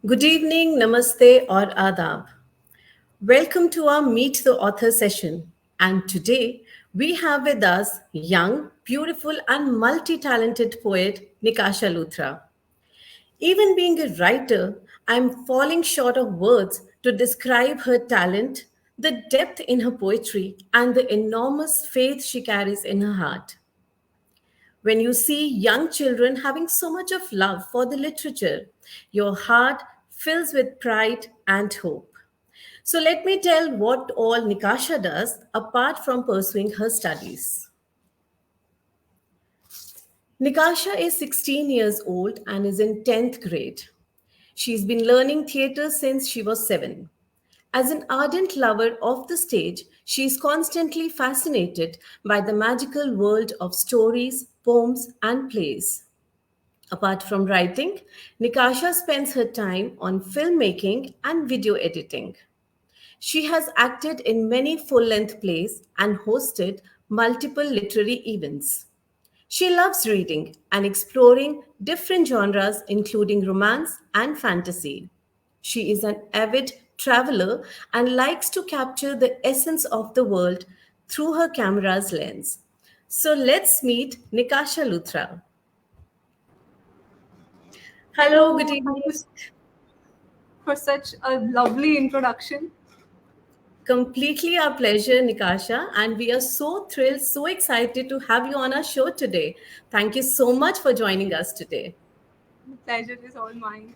Good evening, namaste, or adab. Welcome to our Meet the Author session. And today we have with us young, beautiful, and multi talented poet Nikasha Luthra. Even being a writer, I'm falling short of words to describe her talent, the depth in her poetry, and the enormous faith she carries in her heart. When you see young children having so much of love for the literature, your heart fills with pride and hope. So, let me tell what all Nikasha does apart from pursuing her studies. Nikasha is 16 years old and is in 10th grade. She's been learning theatre since she was 7. As an ardent lover of the stage, she is constantly fascinated by the magical world of stories, poems, and plays. Apart from writing, Nikasha spends her time on filmmaking and video editing. She has acted in many full length plays and hosted multiple literary events. She loves reading and exploring different genres, including romance and fantasy. She is an avid traveler and likes to capture the essence of the world through her camera's lens. So let's meet Nikasha Luthra. Hello, good Hello, thank evening. you for such a lovely introduction. Completely our pleasure, Nikasha. And we are so thrilled, so excited to have you on our show today. Thank you so much for joining us today. The pleasure is all mine.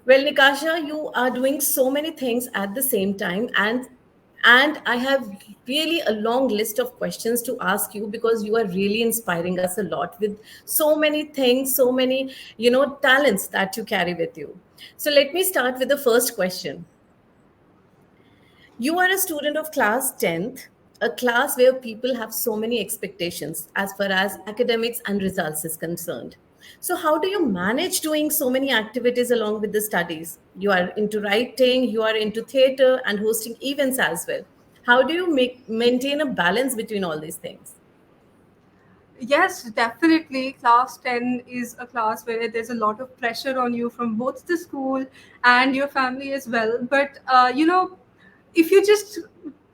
Well, Nikasha, you are doing so many things at the same time, and I have really a long list of questions to ask you because you are really inspiring us a lot with so many things, so many talents that you carry with you. So let me start with the first question. You are a student of class 10th, a class where people have so many expectations as far as academics and results is concerned. So, how do you manage doing so many activities along with the studies? You are into writing, you are into theater, and hosting events as well. How do you maintain a balance between all these things? Yes, definitely. Class 10 is a class where there's a lot of pressure on you from both the school and your family as well. But if you just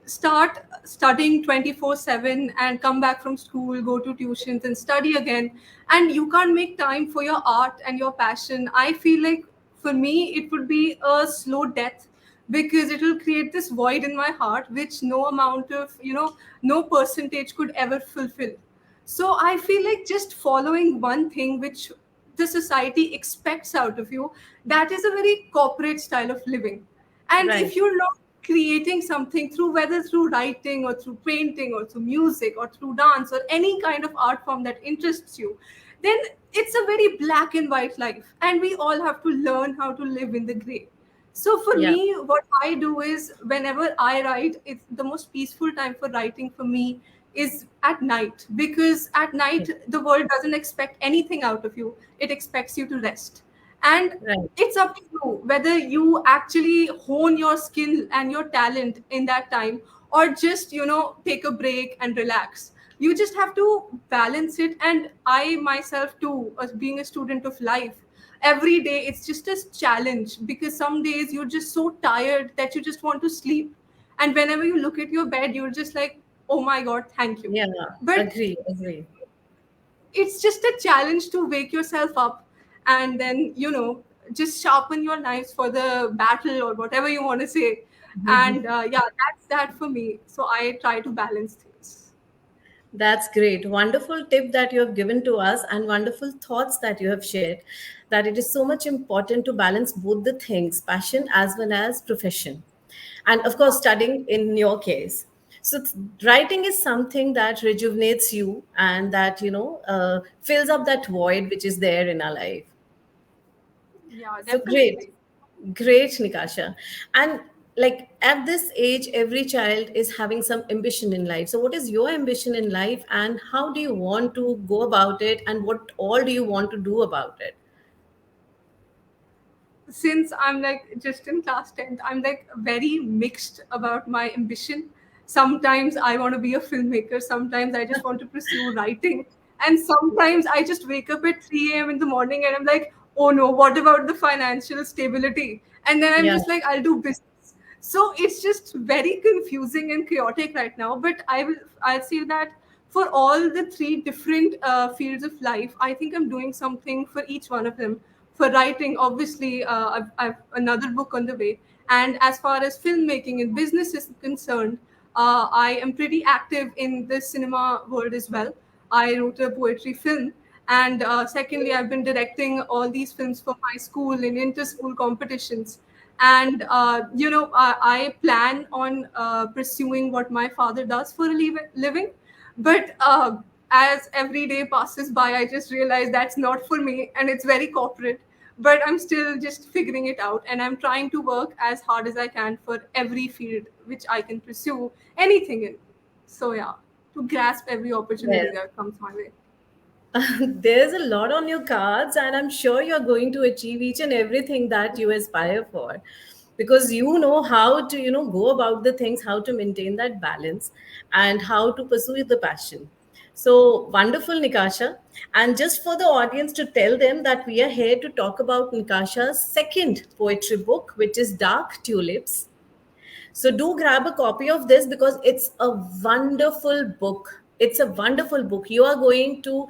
start studying 24/7 and come back from school, go to tuitions and study again, and you can't make time for your art and your passion, I feel like for me, it would be a slow death because it will create this void in my heart, which no amount of, no percentage could ever fulfill. So I feel like just following one thing which the society expects out of you, that is a very corporate style of living. And Right, if you're not creating something through, whether through writing or through painting or through music or through dance or any kind of art form that interests you, then it's a very black and white life. And we all have to learn how to live in the gray. So for yeah, me, what I do is whenever I write, it's the most peaceful time for writing for me is at night, because at night the world doesn't expect anything out of you. It expects you to rest. And right, it's up to you whether you actually hone your skill and your talent in that time, or just take a break and relax. You just have to balance it. And I myself too, as being a student of life, every day it's just a challenge, because some days you're just so tired that you just want to sleep, and whenever you look at your bed you're just like, oh my god, thank you. yeah, But agree, agree. it's just a challenge to wake yourself up and then just sharpen your knives for the battle or whatever you want to say. And yeah, that's that for me. So I try to balance things. That's great. Wonderful tip that you have given to us, and wonderful thoughts that you have shared. That it is so much important to balance both the things, passion as well as profession. And of course, studying in your case. So, writing is something that rejuvenates you and that, fills up that void which is there in our life. Yeah, So great, definitely. great, Nikasha. And like at this age, every child is having some ambition in life. So, what is your ambition in life, and how do you want to go about it, and what all do you want to do about it? Since I'm like just in class 10th, I'm like very mixed about my ambition. Sometimes I want to be a filmmaker, sometimes I just want to pursue writing, and sometimes I just wake up at 3 a.m. in the morning and I'm like, oh no, what about the financial stability? And then I'm Yeah. just like, I'll do business. So it's just very confusing and chaotic right now. But I'll say that for all the three different fields of life, I think I'm doing something for each one of them. For writing, obviously, I've another book on the way. And as far as filmmaking and business is concerned, I am pretty active in the cinema world as well. I wrote a poetry film. And secondly, I've been directing all these films for my school in inter-school competitions. And, I plan on pursuing what my father does for a living. But as every day passes by, I just realize that's not for me and it's very corporate. But I'm still just figuring it out, and I'm trying to work as hard as I can for every field which I can pursue anything in. So, yeah, to grasp every opportunity Yes. that comes my way. There's a lot on your cards, and I'm sure you're going to achieve each and everything that you aspire for, because you know how to, go about the things, how to maintain that balance, and how to pursue the passion. So wonderful, Nikasha. And just for the audience, to tell them that we are here to talk about Nikasha's second poetry book, which is Dark Tulips. So do grab a copy of this because it's a wonderful book. It's a wonderful book. You are going to,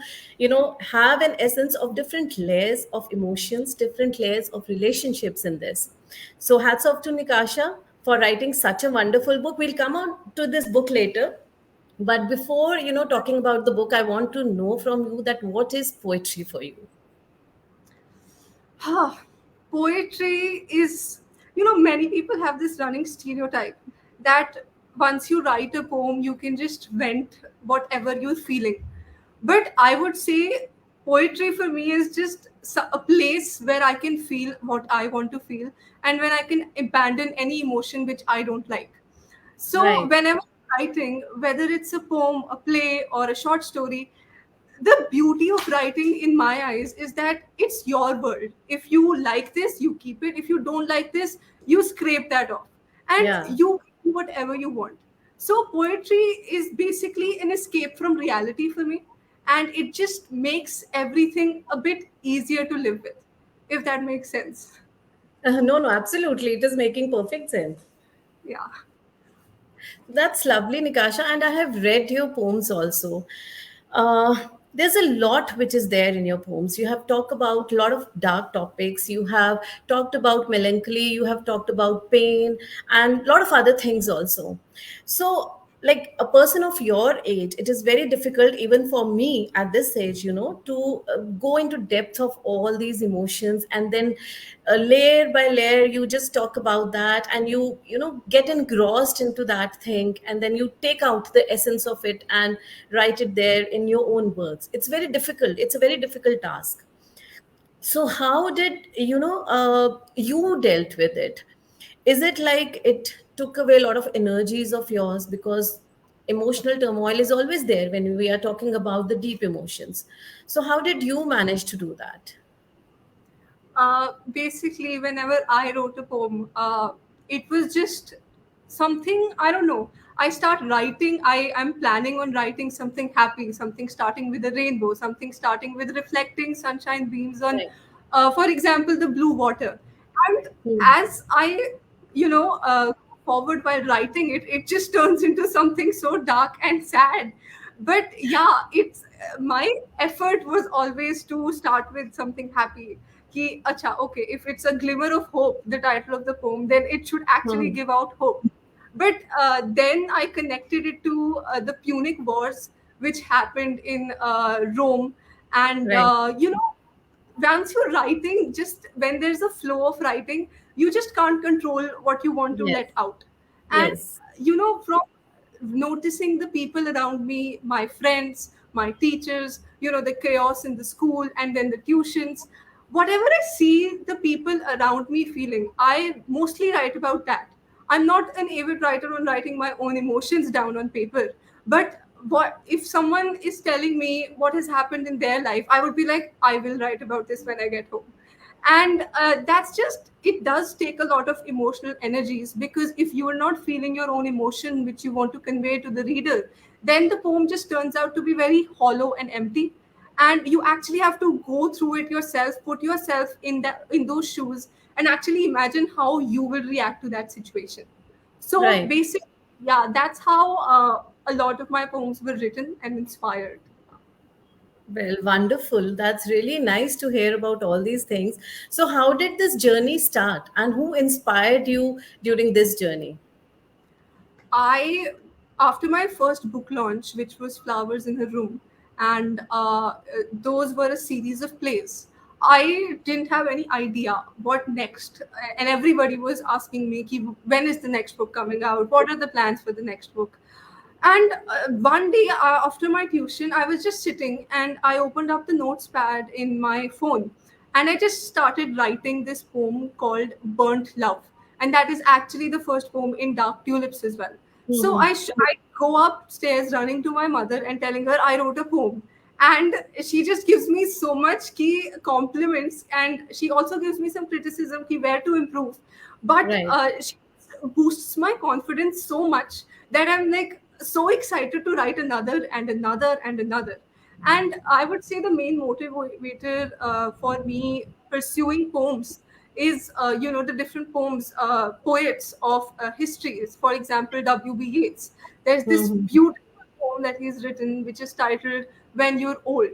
have an essence of different layers of emotions, different layers of relationships in this. So hats off to Nikasha for writing such a wonderful book. We'll come on to this book later. But before, talking about the book, I want to know from you that what is poetry for you? Poetry is, many people have this running stereotype that once you write a poem, you can just vent whatever you're feeling. But I would say poetry for me is just a place where I can feel what I want to feel, and when I can abandon any emotion which I don't like. So Right. whenever I'm writing, whether it's a poem, a play, or a short story, the beauty of writing in my eyes is that it's your world. If you like this, you keep it. If you don't like this, you scrape that off and Yeah. you do whatever you want. So poetry is basically an escape from reality for me, and it just makes everything a bit easier to live with, if that makes sense. No, no, absolutely. It is making perfect sense. Yeah. That's lovely, Nikasha. And I have read your poems also. There's a lot which is there in your poems. You have talked about a lot of dark topics. You have talked about melancholy. You have talked about pain and a lot of other things also. So, like a person of your age, it is very difficult, even for me at this age, to go into depth of all these emotions, and then layer by layer you just talk about that, and you get engrossed into that thing, and then you take out the essence of it and write it there in your own words. It's very difficult. It's a very difficult task. So how did you dealt with it? Is it like it took away a lot of energies of yours, because emotional turmoil is always there when we are talking about the deep emotions? So how did you manage to do that? Basically, whenever I wrote a poem, it was just something, I don't know. I start writing, I am planning on writing something happy, something starting with a rainbow, something starting with reflecting sunshine beams on, Right. for example, the blue water. And Hmm. as I, forward while writing it, it just turns into something so dark and sad. But yeah, it's my effort was always to start with something happy. Ki acha, okay, if it's a glimmer of hope, the title of the poem, then it should actually Hmm. give out hope. But then I connected it to the Punic Wars, which happened in Rome. And Right. once you're writing, just when there's a flow of writing, you just can't control what you want to Yes. let out. And Yes. from noticing the people around me, my friends, my teachers, the chaos in the school and then the tuitions, whatever I see the people around me feeling, I mostly write about that. I'm not an avid writer on writing my own emotions down on paper, but what if someone is telling me what has happened in their life, I would be like, I will write about this when I get home. And that's just, it does take a lot of emotional energies, because if you are not feeling your own emotion which you want to convey to the reader, then the poem just turns out to be very hollow and empty. and you actually have to go through it yourself, put yourself in that, in those shoes, and actually imagine how you will react to that situation. So Right. basically, yeah, that's how a lot of my poems were written and inspired. Well, wonderful. That's really nice to hear about all these things. So, how did this journey start, and who inspired you during this journey? I, after my first book launch, which was Flowers in Her Room, and those were a series of plays, I didn't have any idea what next. And everybody was asking me, "Ki, when is the next book coming out? What are the plans for the next book?" And one day after my tuition, I was just sitting and I opened up the notes pad in my phone and I just started writing this poem called Burnt Love. And that is actually the first poem in Dark Tulips as well. So Mhm. I go upstairs running to my mother and telling her I wrote a poem. And she just gives me so much key compliments, and she also gives me some criticism key where to improve. But Right. she boosts my confidence so much that I'm like so excited to write another and another and another. And I would say the main motivator for me pursuing poems is, the different poets of histories. For example, W.B. Yeats. There's this Mhm. beautiful poem that he's written, which is titled "When You're Old."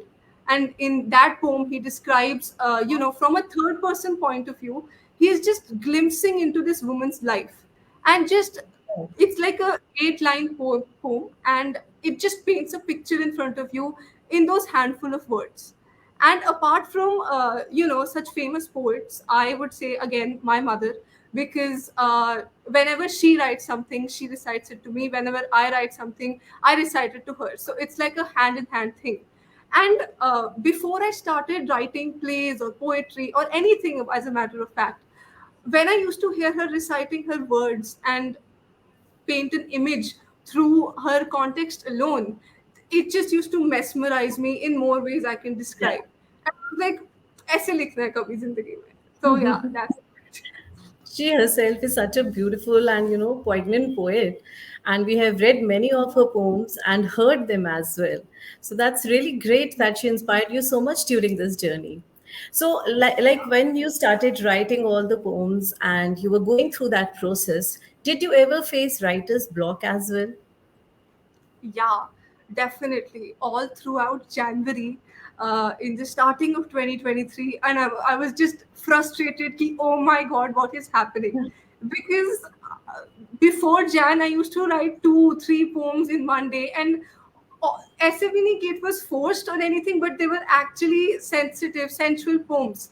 And in that poem, he describes, from a third person point of view, he is just glimpsing into this woman's life, and just it's like a 8 line poem, and it just paints a picture in front of you in those handful of words. And apart from such famous poets, I would say again my mother, because whenever she writes something, she recites it to me. Whenever I write something, I recite it to her. So it's like a hand in hand thing. And before I started writing plays or poetry or anything, as a matter of fact, when I used to hear her reciting her words and paint an image through her context alone, it just used to mesmerize me in more ways I can Yeah. describe. And I was like, ऐसे लिखना है कभी जिंदगी में. So yeah, that's it. She herself is such a beautiful and poignant poet, and we have read many of her poems and heard them as well. So that's really great that she inspired you so much during this journey. So, like when you started writing all the poems and you were going through that process, did you ever face writer's block as well? Yeah, definitely. All throughout January, in the starting of 2023, and I was just frustrated. Ki, oh my God, what is happening? Because before Jan, I used to write 2, 3 poems in one day, and ऐसे भी नहीं कि it was forced or anything, but they were actually sensitive, sensual poems.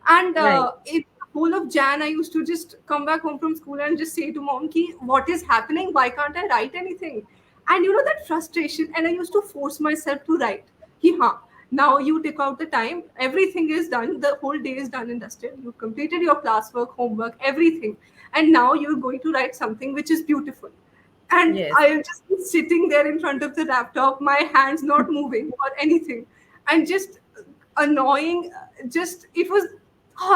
And Right. in the whole of Jan, I used to just come back home from school and just say to mom, ki, what is happening? Why can't I write anything? And you know that frustration, and I used to force myself to write. Ki, हाँ, now you take out the time, everything is done, the whole day is done and dusted. You've completed your classwork, homework, everything. And now you're going to write something which is beautiful. And Yes. I'll just be sitting there in front of the laptop, my hands not moving or anything, and just annoying. Just it was,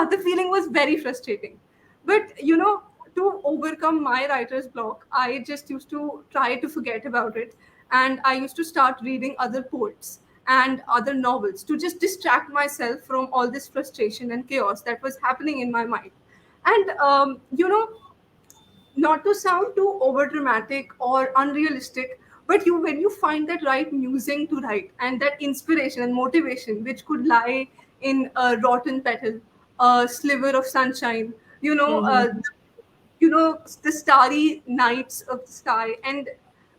the feeling was very frustrating. But to overcome my writer's block, I just used to try to forget about it, and I used to start reading other poets and other novels to just distract myself from all this frustration and chaos that was happening in my mind. And not to sound too over dramatic or unrealistic, but when you find that right musing to write, and that inspiration and motivation which could lie in a rotten petal, a sliver of sunshine, Mhm. the starry nights of the sky. And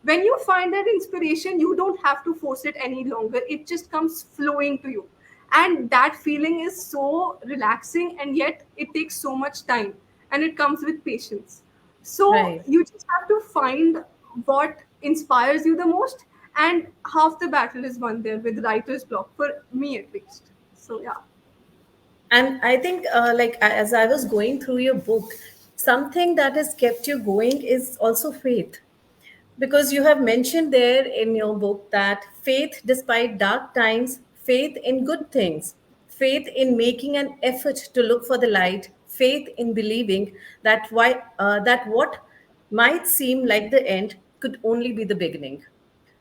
when you find that inspiration, you don't have to force it any longer, it just comes flowing to you. And that feeling is so relaxing, and yet it takes so much time, and it comes with patience. So Right. you just have to find what inspires you the most, and half the battle is won there with writer's block, for me at least. So yeah. And I think, as I was going through your book, something that has kept you going is also faith. Because you have mentioned there in your book that faith despite dark times, faith in good things, faith in making an effort to look for the light, faith in believing that what might seem like the end could only be the beginning.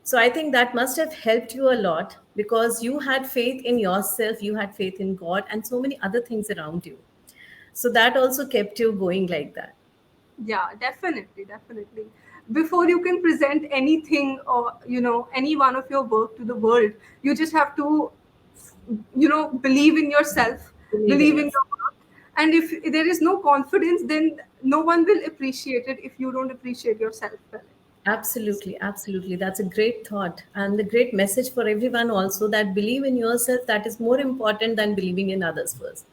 So I think that must have helped you a lot because you had faith in yourself, you had faith in God, and so many other things around you. So that also kept you going like that. Yeah, definitely, definitely. Before you can present anything or any one of your work to the world, you just have to believe in yourself, Believe in believe in yourself. your work. And if there is no confidence, then no one will appreciate it if you don't appreciate yourself well. Absolutely, absolutely. That's a great thought and a great message for everyone also that believe in yourself. That is more important than believing in others first.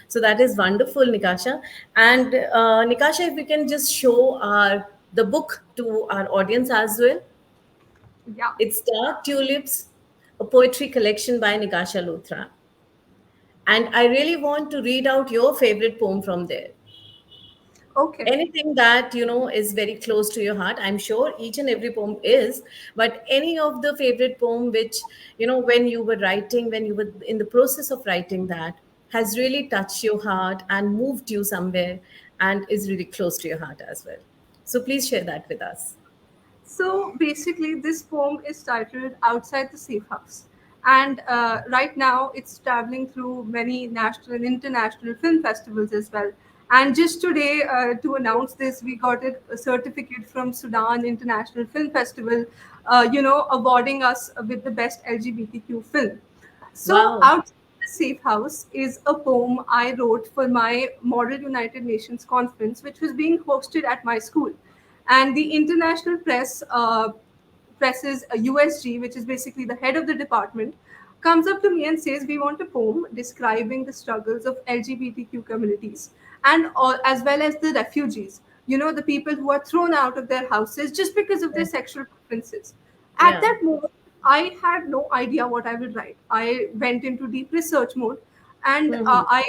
So that is wonderful, Nikasha. And Nikasha, if we can just show the book to our audience as well. Yeah. It's Dark Tulips, a poetry collection by Nikasha Luthra. And I really want to read out your favorite poem from there. Okay. Anything that is very close to your heart. I'm sure each and every poem is, but any of the favorite poem which when you were writing, when you were in the process of writing, that has really touched your heart and moved you somewhere and is really close to your heart as well. So please share that with us. So basically, this poem is titled Outside the Safe House. And right now, it's traveling through many national and international film festivals as well. And just today, to announce this, we got a certificate from Sudan International Film Festival, awarding us with the best LGBTQ film. So, Wow. Outside the Safe House is a poem I wrote for my Model United Nations conference, which was being hosted at my school. And the international presses USG, which is basically the head of the department, comes up to me and says, "We want a poem describing the struggles of LGBTQ communities and as well as the refugees, the people who are thrown out of their houses just because of their Yeah. sexual preferences." At Yeah. that moment, I had no idea what I would write. I went into deep research mode, and Hmm. I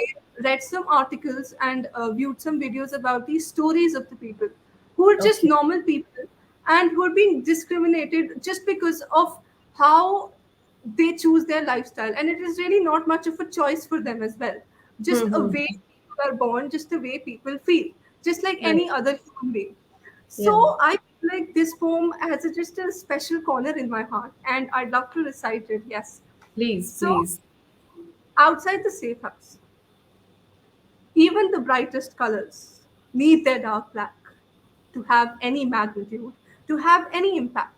read some articles and viewed some videos about these stories of the people who are just Okay. normal people and who are being discriminated just because of how they choose their lifestyle. And it is really not much of a choice for them as well. Just a Hmm. way people are born, just the way people feel, just like any Right. other human being. Yeah. So I feel like this poem has just a special corner in my heart, and I'd love to recite it. Yes. Please, So, please. outside the safe house, even the brightest colors need their dark black to have any magnitude, to have any impact.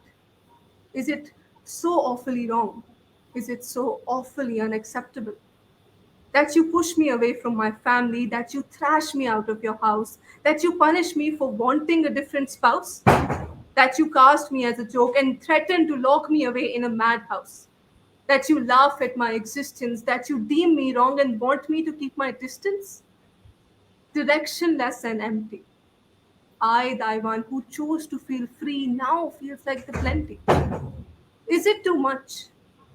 Is it so awfully wrong? Is it so awfully unacceptable that you push me away from my family, that you thrash me out of your house, that you punish me for wanting a different spouse, that you cast me as a joke and threaten to lock me away in a madhouse, that you laugh at my existence, that you deem me wrong and want me to keep my distance? Directionless and empty. I, thy one who chose to feel free, now feels like the plenty. Is it too much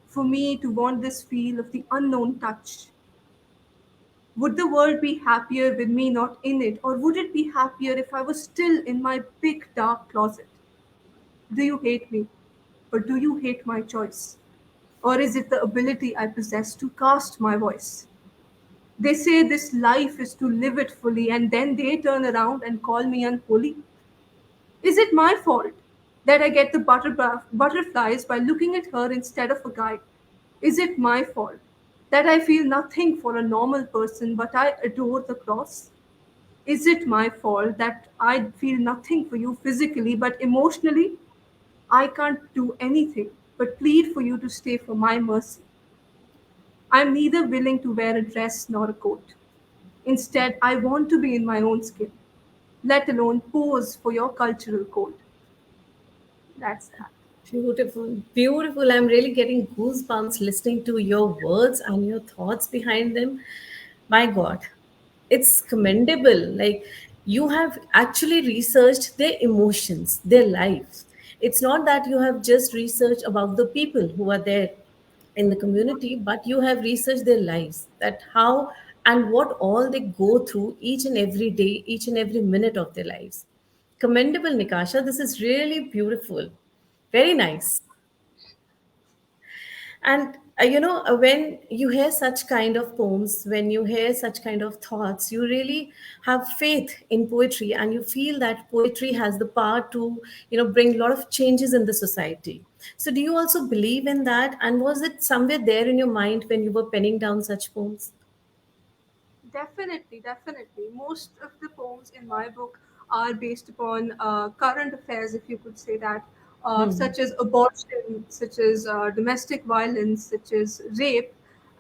for me to want this feel of the unknown touch? Would the world be happier with me not in it, or would it be happier if I was still in my big dark closet? Do you hate me, or do you hate my choice? Or is it the ability I possess to cast my voice? They say this life is to live it fully, and then they turn around and call me unholy. Is it my fault that I get the butterflies by looking at her instead of a guy? Is it my fault that I feel nothing for a normal person but I adore the cross? Is it my fault that I feel nothing for you physically but emotionally I can't do anything but plead for you to stay for my mercy? I'm neither willing to wear a dress nor a coat. Instead, I want to be in my own skin, let alone pose for your cultural code. That's that. Beautiful, beautiful. I'm really getting goosebumps listening to your words and your thoughts behind them. My God, it's commendable. Like you have actually researched their emotions, their lives. It's not that you have just researched about the people who are there in the community, but you have researched their lives, that how and what all they go through each and every day, each and every minute of their lives. Commendable, Nikasha. This is really beautiful. Very nice. And when you hear such kind of poems, when you hear such kind of thoughts, you really have faith in poetry, and you feel that poetry has the power to bring a lot of changes in the society. So, do you also believe in that? And was it somewhere there in your mind when you were penning down such poems? Definitely, definitely. Most of the poems in my book are based upon current affairs, if you could say that, Hmm. such as abortion, such as domestic violence, such as rape.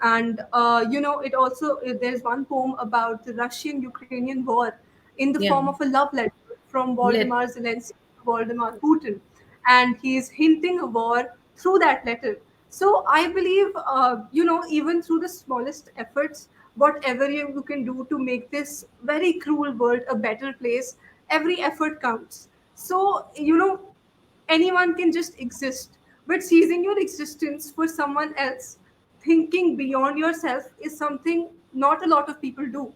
And, it also, there's one poem about the Russian Ukrainian war in the Yeah. form of a love letter from Let. Valdemar Zelensky to Valdemar Putin. And he's hinting a war through that letter. So I believe, even through the smallest efforts, whatever you can do to make this very cruel world a better place, every effort counts. So, anyone can just exist, but seizing your existence for someone else, thinking beyond yourself, is something not a lot of people do.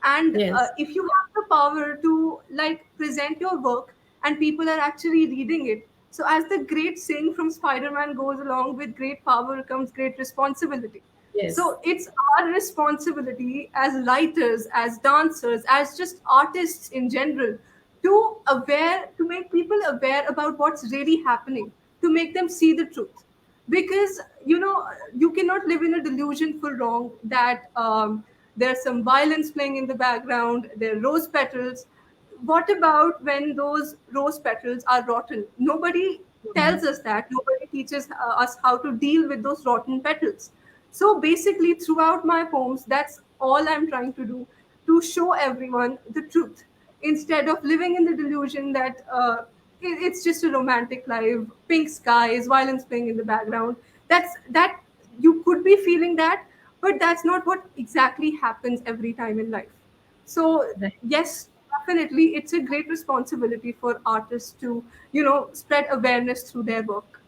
And Yes. if you have the power to like present your work and people are actually reading it, so as the great saying from Spider-Man goes, along with great power comes great responsibility. Yes. So it's our responsibility as writers, as dancers, as just artists in general, to make people aware about what's really happening, to make them see the truth. Because you cannot live in a delusion for long that there's some violence playing in the background, there are rose petals. What about when those rose petals are rotten? Nobody tells us that. Nobody teaches us how to deal with those rotten petals. So basically, throughout my poems, that's all I'm trying to do, to show everyone the truth instead of living in the delusion that it's just a romantic life, pink skies, violence playing in the background. That you could be feeling that, but that's not what exactly happens every time in life. So Right. yes, definitely, it's a great responsibility for artists to spread awareness through their work.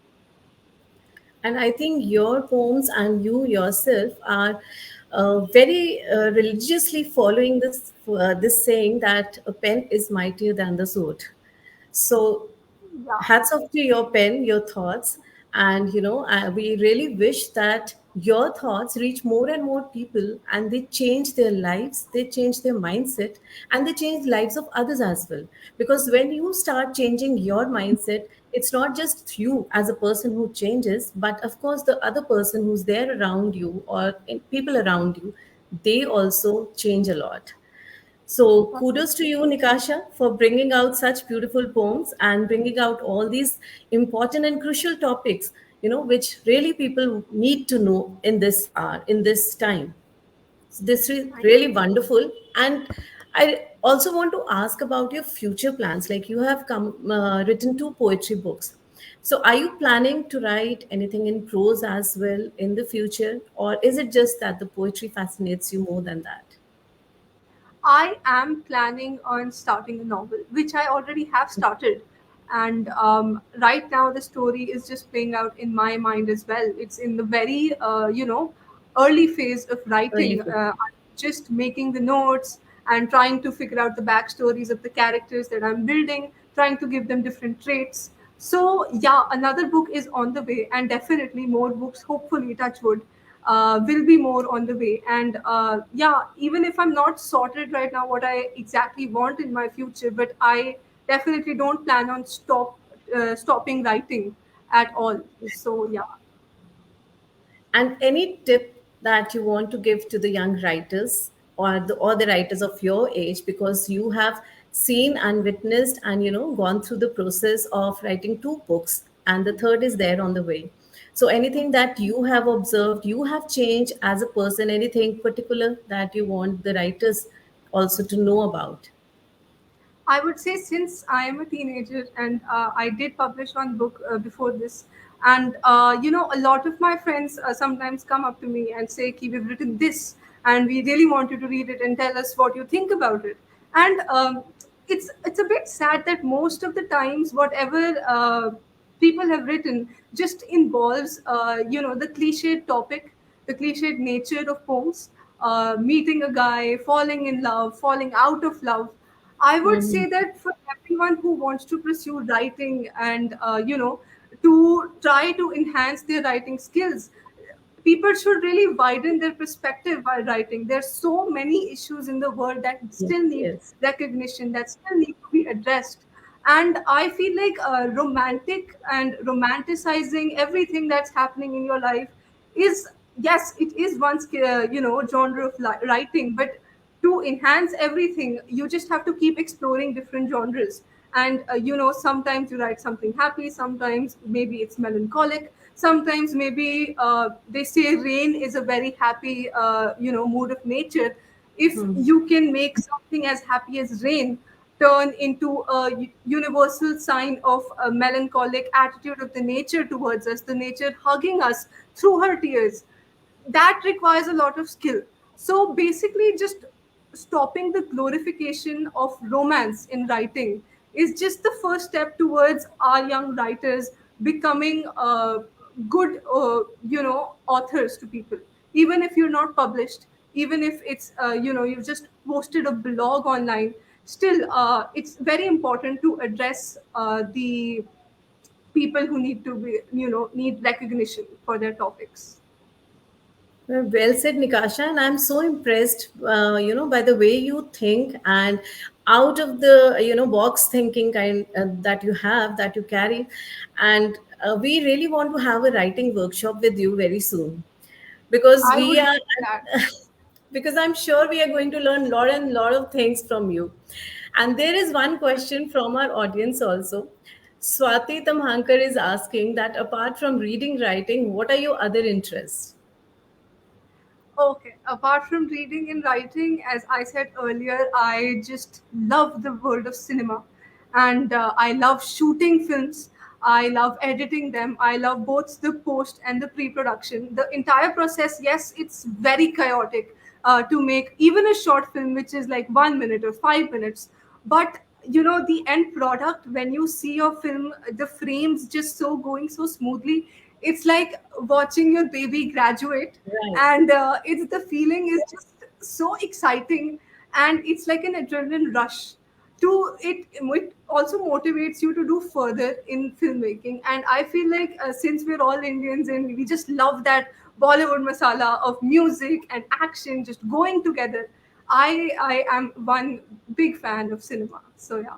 And I think your poems and you yourself are very religiously following this saying that a pen is mightier than the sword. So Yeah. hats off to your pen, your thoughts. And we really wish that your thoughts reach more and more people, and they change their lives, they change their mindset, and they change lives of others as well. Because when you start changing your mindset, it's not just you as a person who changes, but of course the other person who's there around you, or people around you, they also change a lot. So Awesome. kudos to you, Nikasha, for bringing out such beautiful poems and bringing out all these important and crucial topics, which really people need to know in this hour, in this time. So this is Thank really you. wonderful. And I also want to ask about your future plans. Like you have written two poetry books. So are you planning to write anything in prose as well in the future? Or is it just that the poetry fascinates you more than that? I am planning on starting a novel, which I already have started. And right now, the story is just playing out in my mind as well. It's in the very, early phase of Early writing. book. I'm just making the notes and trying to figure out the backstories of the characters that I'm building, trying to give them different traits. So, yeah, another book is on the way, and definitely more books, hopefully, touch wood, will be more on the way. And yeah, even if I'm not sorted right now what I exactly want in my future, but I definitely don't plan on stopping writing at all. So yeah. And any tip that you want to give to the young writers, or the writers of your age, because you have seen and witnessed and gone through the process of writing two books, and the third is there on the way. So anything that you have observed, you have changed as a person, anything particular that you want the writers also to know about? I would say, since I am a teenager and I did publish one book before this, and a lot of my friends sometimes come up to me and say, "Ki, we've written this, and we really want you to read it and tell us what you think about it." And it's a bit sad that most of the times, whatever people have written just involves the cliched topic, the cliched nature of poems, meeting a guy, falling in love, falling out of love. I would say Mhm. that for everyone who wants to pursue writing and to try to enhance their writing skills, people should really widen their perspective while writing. There's so many issues in the world that Yes, still need yes. recognition, that still need to be addressed. And I feel like romantic and romanticizing everything that's happening in your life is, yes, it is one genre of writing, but to enhance everything you just have to keep exploring different genres. And sometimes you write something happy, sometimes maybe it's melancholic, sometimes maybe they say rain is a very happy mood of nature. If you can make something as happy as rain turn into a universal sign of a melancholic attitude of the nature towards us, the nature hugging us through her tears, that requires a lot of skill. So basically, just stopping the glorification of romance in writing is just the first step towards our young writers becoming good, authors to people. Even if you're not published, even if it's, you've just posted a blog online, still, it's very important to address the people who need to be, need recognition for their topics. Well said, Nikasha, and I'm so impressed, by the way you think and out of the box thinking kind that you have, that you carry, and we really want to have a writing workshop with you very soon because I we would are love that. because I'm sure we are going to learn lot and lot of things from you. And there is one question from our audience also. Swati Tamhankar is asking that apart from reading, writing, what are your other interests? Okay, apart from reading and writing, as I said earlier, I just love the world of cinema. And I love shooting films. I love editing them. I love both the post and the pre production. The entire process, yes, it's very chaotic to make even a short film, which is like 1 minute or 5 minutes. But the end product, when you see your film, the frames just so going so smoothly, it's like watching your baby graduate. Right. And it's the feeling is just so exciting, and it's like an adrenaline rush to it also motivates you to do further in filmmaking. And I feel like since we're all Indians and we just love that Bollywood masala of music and action just going together, I am one big fan of cinema. So yeah.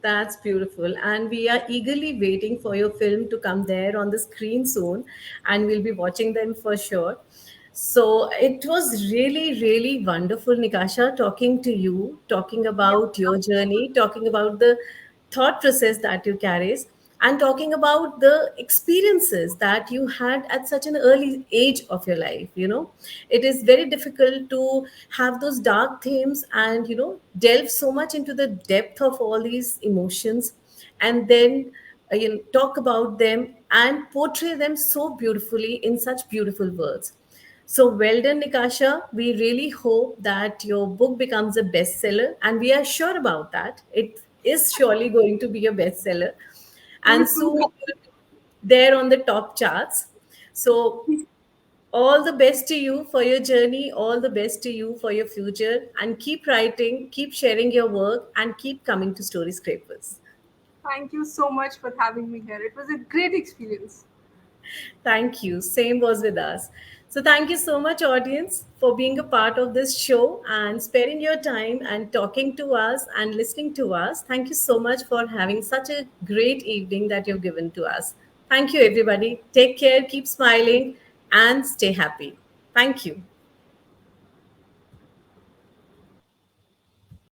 That's beautiful. And we are eagerly waiting for your film to come there on the screen soon. And we'll be watching them for sure. So it was really, really wonderful, Nikasha, talking to you, talking Yeah. about your journey, talking about the thought process that you carries, and talking about the experiences that you had at such an early age of your life. It is very difficult to have those dark themes and delve so much into the depth of all these emotions, and then talk about them and portray them so beautifully in such beautiful words. So well done, Nikasha. We really hope that your book becomes a bestseller, and we are sure about that. It is surely going to be a bestseller, Me and too. soon it will be there on the top charts. So, all the best to you for your journey, all the best to you for your future, and keep writing, keep sharing your work, and keep coming to Story Scrapers. Thank you so much for having me here. It was a great experience. Thank you. Same was with us. So, thank you so much, audience, for being a part of this show and sparing your time and talking to us and listening to us. Thank you so much for having such a great evening that you've given to us. Thank you, everybody. Take care, keep smiling, and stay happy. Thank you.